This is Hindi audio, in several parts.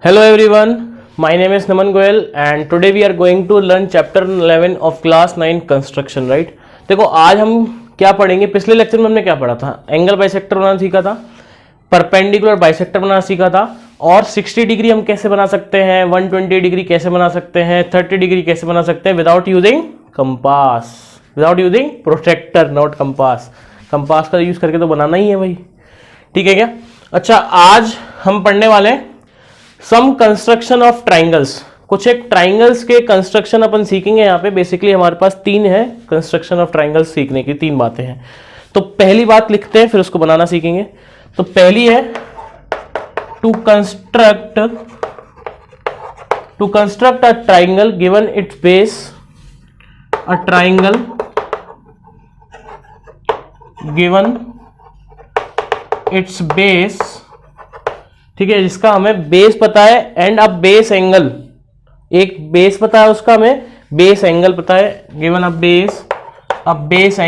Hello everyone, my name is Naman Goyal and today we are going to learn chapter 11 of class 9 construction, right? देखो आज हम क्या पढ़ेंगे। पिछले लेक्चर में हमने क्या पढ़ा था? एंगल बाइसेक्टर बनाना सीखा था, परपेंडिकुलर बाइसेक्टर बनाना सीखा था और 60 डिग्री हम कैसे बना सकते हैं, 120 डिग्री कैसे बना सकते हैं, 30 डिग्री कैसे बना सकते हैं without using compass, without using protractor, not compass. Compass का यूज करके तो बनाना ही है भाई, ठीक है क्या? अच्छा, आज हम पढ़ने वाले हैं सम कंस्ट्रक्शन ऑफ ट्राइंगल्स। कुछ एक ट्राइंगल्स के कंस्ट्रक्शन अपन सीखेंगे। यहाँ पे बेसिकली हमारे पास तीन है कंस्ट्रक्शन ऑफ ट्राइंगल्स सीखने की, तीन बातें हैं। तो पहली बात लिखते हैं, फिर उसको बनाना सीखेंगे। तो पहली है to construct a triangle given its base, a triangle given its base, ठीक है, जिसका हमें बेस पता है एंड अब बेस एंगल, एक बेस पता है उसका, हमें बेस एंगल पता है। Given a base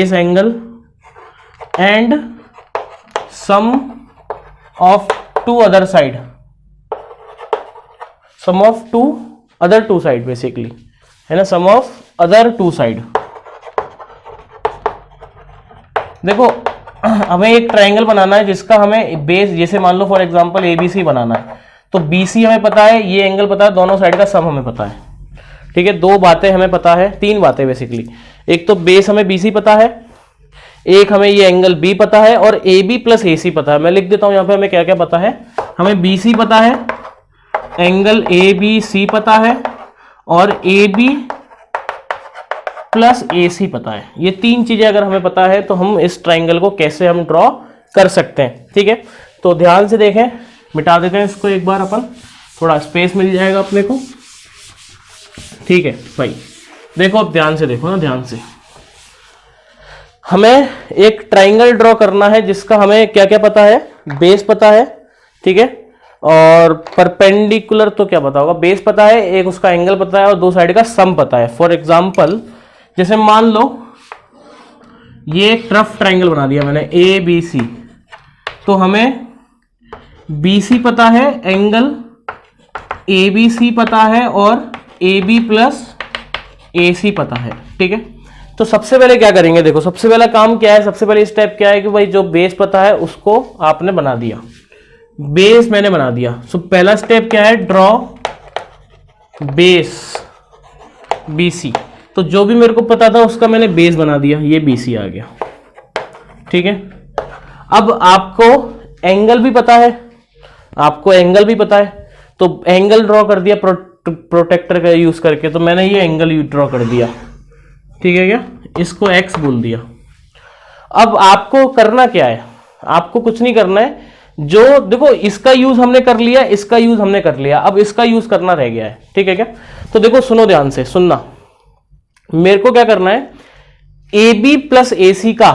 angle and sum of two other side, sum of two other two side basically, है ना, sum of other two side. देखो हमें एक ट्राइंगल बनाना है जिसका हमें बेस, जैसे मान लो फॉर एग्जांपल ABC बनाना है, तो BC हमें पता है, ये एंगल पता है, दोनों साइड का सम हमें पता है, ठीक है। दो बातें हमें पता है, तीन बातें बेसिकली। एक तो बेस हमें BC पता है, एक हमें ये एंगल B पता है और AB प्लस AC पता है। मैं लिख देता हूं यहां पे हमें क्या क्या पता है। हमें BC पता है, एंगल ABC पता है और AB प्लस AC पता है। ये तीन चीजें अगर हमें पता है तो हम इस ट्राइंगल को कैसे हम ड्रॉ कर सकते हैं, ठीक है। तो ध्यान से देखें, मिटा देते हैं इसको एक बार अपन, थोड़ा स्पेस मिल जाएगा अपने को, ठीक है भाई। देखो अब ध्यान से देखो ना, ध्यान से। हमें एक ट्राइंगल ड्रॉ करना है जिसका हमें क्या क्या पता है, बेस पता है, ठीक है, और परपेंडिकुलर तो क्या पता होगा, बेस पता है, एक उसका एंगल पता है और दो साइड का सम पता है। फॉर एग्जांपल जैसे मान लो ये एक रफ ट्राइंगल बना दिया मैंने ABC, तो हमें BC पता है, एंगल ABC पता है और AB प्लस AC पता है, ठीक है। तो सबसे पहले क्या करेंगे, देखो सबसे पहला काम क्या है, सबसे पहले स्टेप क्या है कि भाई जो बेस पता है उसको आपने बना दिया, बेस मैंने बना दिया। सो पहला स्टेप क्या है, ड्रॉ बेस BC। तो जो भी मेरे को पता था उसका मैंने बेस बना दिया, ये BC आ गया, ठीक है। अब आपको एंगल भी पता है, आपको एंगल भी पता है, तो एंगल ड्रॉ कर दिया प्रोटेक्टर का यूज करके। तो मैंने ये एंगल ड्रॉ कर दिया, ठीक है क्या, इसको X बोल दिया। अब आपको करना क्या है, आपको कुछ नहीं करना है। जो देखो इसका यूज हमने कर लिया, इसका यूज हमने कर लिया, अब इसका यूज करना रह गया है, ठीक है क्या। तो देखो सुनो ध्यान से, सुनना, मेरे को क्या करना है, AB प्लस AC का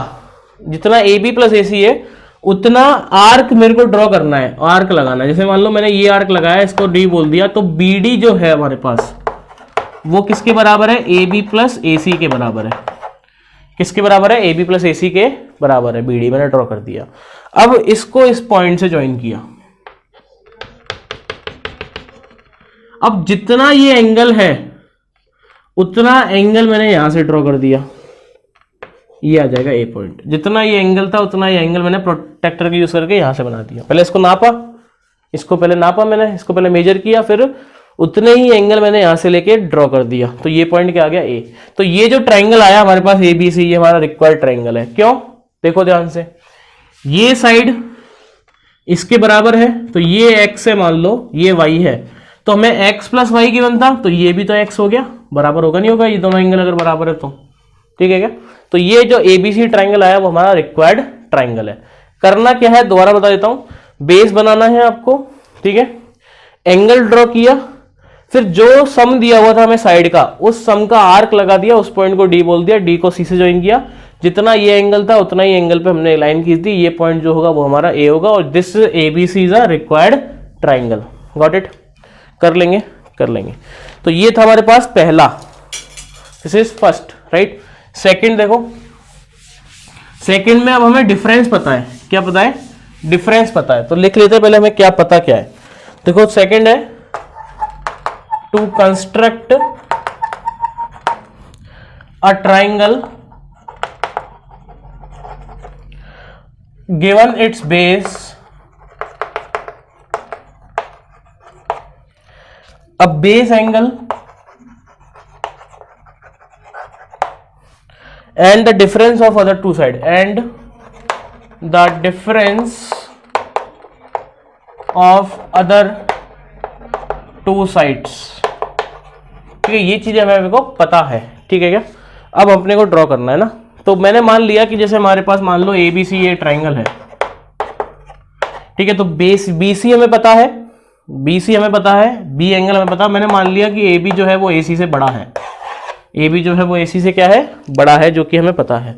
जितना AB प्लस AC है उतना आर्क मेरे को ड्रॉ करना है, आर्क लगाना है। जैसे मान लो मैंने ये आर्क लगाया, इसको D बोल दिया, तो BD जो है हमारे पास वो किसके बराबर है, AB प्लस AC के बराबर है। किसके बराबर है, AB प्लस AC के बराबर है BD, मैंने ड्रॉ कर दिया। अब इसको इस पॉइंट से ज्वाइन किया। अब जितना ये एंगल है उतना एंगल मैंने यहां से ड्रॉ कर दिया, ये आ जाएगा A पॉइंट। जितना ये एंगल था उतना ये एंगल मैंने प्रोटेक्टर का यूज करके यहां से बना दिया। पहले इसको नापा, इसको पहले नापा मैंने, इसको पहले मेजर किया, फिर उतने ही एंगल मैंने यहां से लेके ड्रॉ कर दिया। तो ये पॉइंट क्या आ गया, A। तो ये जो ट्राइंगल आया हमारे पास ABC, ये हमारा रिक्वायर्ड ट्राइंगल है। क्यों, देखो ध्यान से, ये साइड इसके बराबर है, तो ये X है, मान लो ये Y है, तो हमें X प्लस Y की बनता, तो ये भी तो X हो गया, बराबर होगा नहीं होगा, ये दोनों एंगल अगर बराबर है तो, ठीक है क्या। तो ये जो ABC ट्राइंगल आया वो हमारा रिक्वायर्ड ट्राइंगल है। करना क्या है, दोबारा बता देता हूं, बेस बनाना है आपको, ठीक है, एंगल ड्रॉ किया, फिर जो सम दिया हुआ था हमें साइड का, उस सम का आर्क लगा दिया, उस पॉइंट को D बोल दिया, D को C से ज्वाइन किया। जितना ये एंगल था उतना ही एंगल पे हमने लाइन खींच दी, ये पॉइंट जो होगा वो हमारा A होगा, और this ABC is a required triangle. Got it, कर लेंगे, कर लेंगे। तो ये था हमारे पास पहला, this is first, right. Second देखो, सेकंड में अब हमें डिफरेंस पता है, क्या पता है, डिफरेंस पता है, तो लिख लेते हैं पहले हमें क्या पता क्या है। देखो सेकंड है to construct a triangle given its base a base angle and the difference of other two sides and the difference of other two sides। ठीक है, ये चीजें हमें को पता है। ठीक है क्या, अब अपने को ड्रॉ करना है ना। तो मैंने मान लिया कि जैसे हमारे पास मान लो ए बी सी ये ट्राइंगल है। ठीक है, तो बेस बी सी हमें पता है, बी सी हमें पता है, बी एंगल हमें पता है। मैंने मान लिया कि ए बी जो है वो ए सी से बड़ा है, ए बी जो है वो ए सी से क्या है, बड़ा है, जो कि हमें पता है।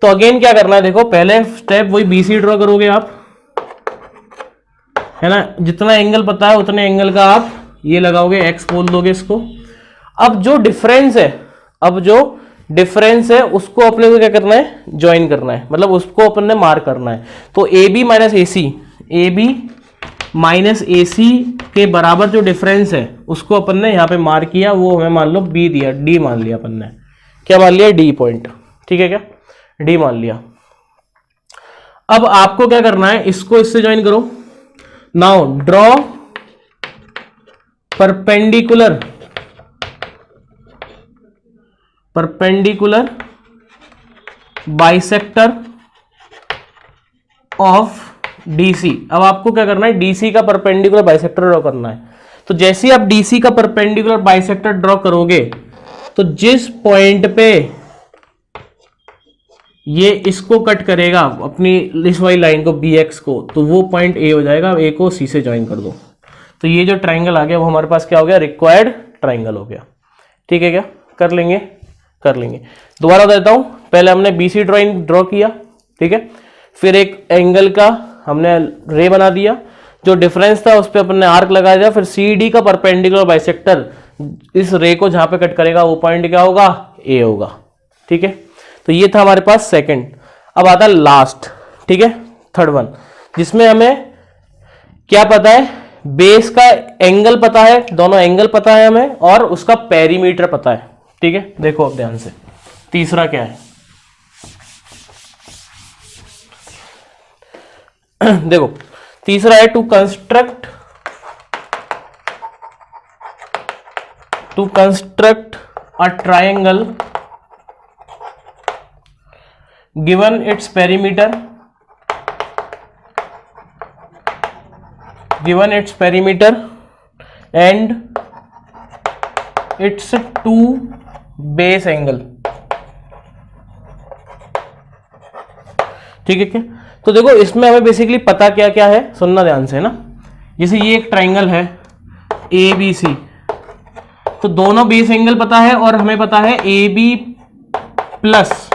तो अगेन क्या करना है, देखो पहले स्टेप वही बी सी ड्रॉ करोगे आप, है ना। जितना एंगल पता है उतने एंगल का आप ये लगाओगे, एक्स बोल दोगे इसको। अब जो डिफरेंस है, उसको अपने को क्या करना है, ज्वाइन करना है, मतलब उसको अपन ने मार्क करना है। तो A B minus A C, A B minus A C के बराबर जो डिफरेंस है उसको अपन ने यहाँ पे मार्क किया, वो हमें मान लो बी दिया, डी मान लिया अपन ने, क्या मान लिया, डी पॉइंट। ठीक है क्या, डी मान लिया। अब आपको क्या करना है, इसको इससे ज्वाइन करो। Now draw perpendicular bisector of DC. अब आपको क्या करना है, डीसी का परपेंडिकुलर बाइसेक्टर ड्रॉ करना है। तो जैसे आप डीसी का परपेंडिकुलर बाइसेक्टर ड्रॉ करोगे तो जिस पॉइंट पे ये इसको कट करेगा अपनी इस वाली लाइन को बी एक्स को, तो वो पॉइंट ए हो जाएगा। ए को सी से ज्वाइन कर दो, तो ये जो ट्राइंगल आ गया वो हमारे पास क्या हो गया, रिक्वायर्ड ट्राइंगल हो गया। ठीक है क्या, कर लेंगे। दोबारा देता हूं, पहले हमने बीसी ड्रॉ किया, ठीक है, फिर एक एंगल का हमने रे बना दिया, जो डिफरेंस था उस पर अपन ने आर्क लगा दिया, फिर सी डी का परपेंडिकुलर बाइसेक्टर इस रे को जहां पे कट करेगा वो पॉइंट क्या होगा, ए होगा। ठीक है, तो ये था हमारे पास सेकंड। अब आता लास्ट, ठीक है, थर्ड वन, जिसमें हमें क्या पता है, बेस का एंगल पता है, दोनों एंगल पता है हमें, और उसका पेरीमीटर पता है। ठीक है, देखो अब ध्यान से, तीसरा क्या है देखो तीसरा है to construct a triangle given its perimeter and its two base angle. ठीक है क्या, तो देखो इसमें हमें बेसिकली पता क्या क्या है, सुनना ध्यान से ना। जैसे ये एक ट्राइंगल है ए बी सी, तो दोनों बेस एंगल पता है, और हमें पता है A B plus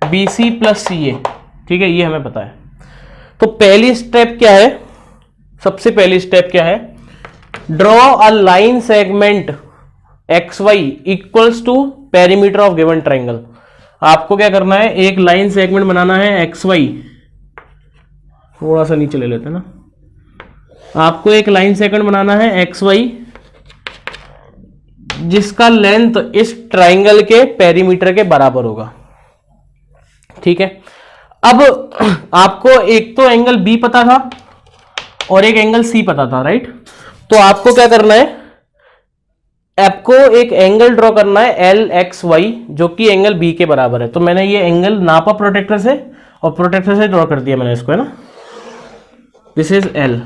B C plus C A. ठीक है, ये हमें पता है। तो पहली स्टेप क्या है, सबसे पहली स्टेप क्या है, draw a line segment X Y equals to perimeter of given triangle. आपको क्या करना है, एक लाइन सेगमेंट बनाना है एक्स वाई, थोड़ा सा नीचे ले लेते हैं ना। आपको एक लाइन सेगमेंट बनाना है एक्स वाई जिसका लेंथ इस ट्राइंगल के पेरीमीटर के बराबर होगा। ठीक है, अब आपको एक तो एंगल बी पता था और एक एंगल सी पता था, राइट। तो आपको क्या करना है, आपको एक एंगल ड्रॉ करना है एल एक्स वाई, जो कि एंगल बी के बराबर है। तो मैंने ये एंगल नापा प्रोटेक्टर से, और प्रोटेक्टर से ड्रॉ कर दिया मैंने इसको, है ना। दिस इज एल,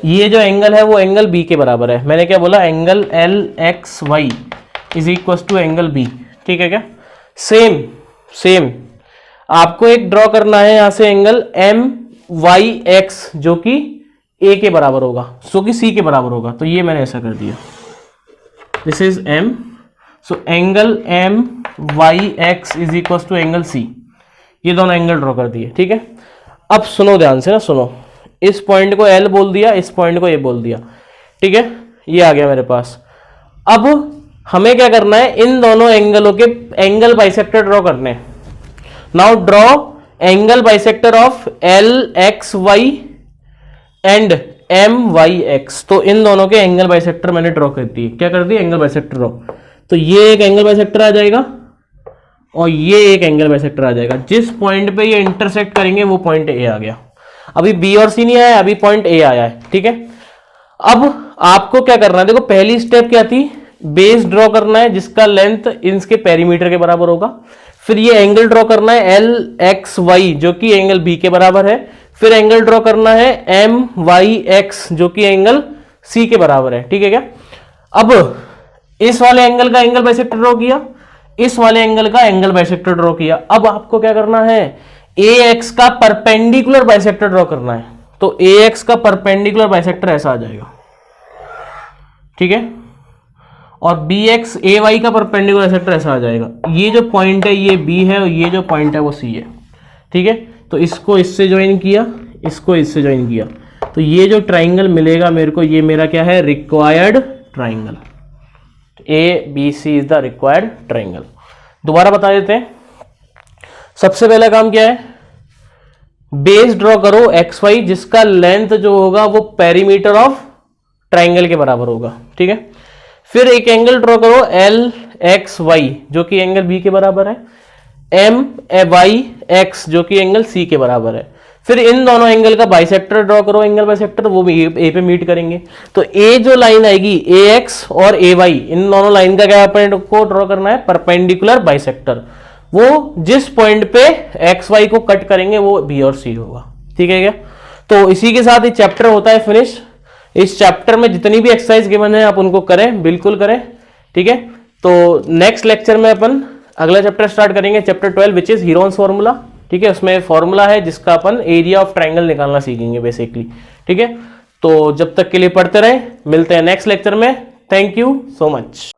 ये जो एंगल है वो एंगल बी के बराबर है। मैंने क्या बोला, angle L X Y is equal to angle B. ठीक है क्या, सेम आपको एक ड्रॉ करना है यहां से एंगल एम वाई एक्स, जो कि ए के बराबर होगा, जो कि सी के बराबर होगा। तो ये मैंने ऐसा कर दिया, this is M, so angle M Y X is equal to angle C. ये दोनों एंगल ड्रॉ कर दिए। ठीक है, अब सुनो ध्यान से ना, सुनो, इस पॉइंट को एल बोल दिया, इस पॉइंट को ए बोल दिया। ठीक है, ये आ गया मेरे पास। अब हमें क्या करना है, इन दोनों एंगलों के एंगल बाइसेक्टर ड्रॉ करने हैं। Now draw angle bisector of L X Y and M Y X, तो इन दोनों के एंगल बाइसेक्टर मैंने ड्रॉ कर दिए। क्या कर दिए? Angle bisector draw. तो ये एक एंगल बाइसेक्टर आ जाएगा और ये एक एंगल बाइसेक्टर आ जाएगा। जिस पॉइंट पे ये इंटरसेक्ट करेंगे वो पॉइंट ए आ गया। अभी बी और सी नहीं आया, अभी पॉइंट ए आया है, ठीक है। अब आपको क्या करना है, देखो पहली स्टेप क्या थी, बेस ड्रॉ करना है जिसका लेंथ इसके पेरीमीटर के बराबर होगा। फिर ये एंगल ड्रॉ करना है एल एक्स वाई जो कि एंगल बी के बराबर है। फिर एंगल ड्रॉ करना है एम वाई एक्स जो कि एंगल सी के बराबर है, ठीक है क्या। अब इस वाले एंगल का एंगल बाइसेक्टर ड्रॉ किया, इस वाले एंगल का एंगल बाइसेक्टर ड्रॉ किया। अब आपको क्या करना है, ए एक्स का परपेंडिकुलर बाइसेक्टर ड्रॉ करना है। तो ए एक्स का परपेंडिकुलर बाइसेक्टर ऐसा आ जाएगा, ठीक है। और बी एक्स ए वाई का परपेंडिकुलर बाइसेक्टर ऐसा आ जाएगा। ये जो पॉइंट है ये बी है और ये जो पॉइंट है वो सी है, ठीक है। तो इसको इससे ज्वाइन किया, इसको इससे ज्वाइन किया, तो ये जो ट्राइंगल मिलेगा मेरे को, ये मेरा क्या है, required triangle. A B C is the required triangle. दोबारा बता देते हैं। सबसे पहला काम क्या है, बेस ड्रॉ करो एक्स वाई जिसका लेंथ जो होगा वो पेरीमीटर ऑफ ट्राइंगल के बराबर होगा, ठीक है। फिर एक एंगल ड्रॉ करो एल एक्स वाई जो कि एंगल बी के बराबर है, एम वाई एक्स जो कि एंगल सी के बराबर है। फिर इन दोनों एंगल का बाइसेक्टर ड्रॉ करो, एंगल बाइसेक्टर, वो भी ए पे मीट करेंगे। तो ए जो लाइन आएगी ए एक्स और ए वाई, इन दोनों लाइन का क्या अपने को ड्रॉ करना है, परपेंडिकुलर बाइसेक्टर। वो जिस पॉइंट पे एक्स वाई को कट करेंगे वो बी और सी होगा, ठीक है क्या। तो इसी के साथ ये चैप्टर होता है फिनिश। इस चैप्टर में जितनी भी एक्सरसाइज गिवन है आप उनको करें, बिल्कुल करें, ठीक है। तो नेक्स्ट लेक्चर में अपन अगला चैप्टर स्टार्ट करेंगे, chapter 12 which is Heron's formula, ठीक है। उसमें फॉर्मूला है जिसका अपन एरिया ऑफ ट्राइंगल निकालना सीखेंगे बेसिकली, ठीक है। तो जब तक के लिए पढ़ते रहे, मिलते हैं नेक्स्ट लेक्चर में। Thank you so much.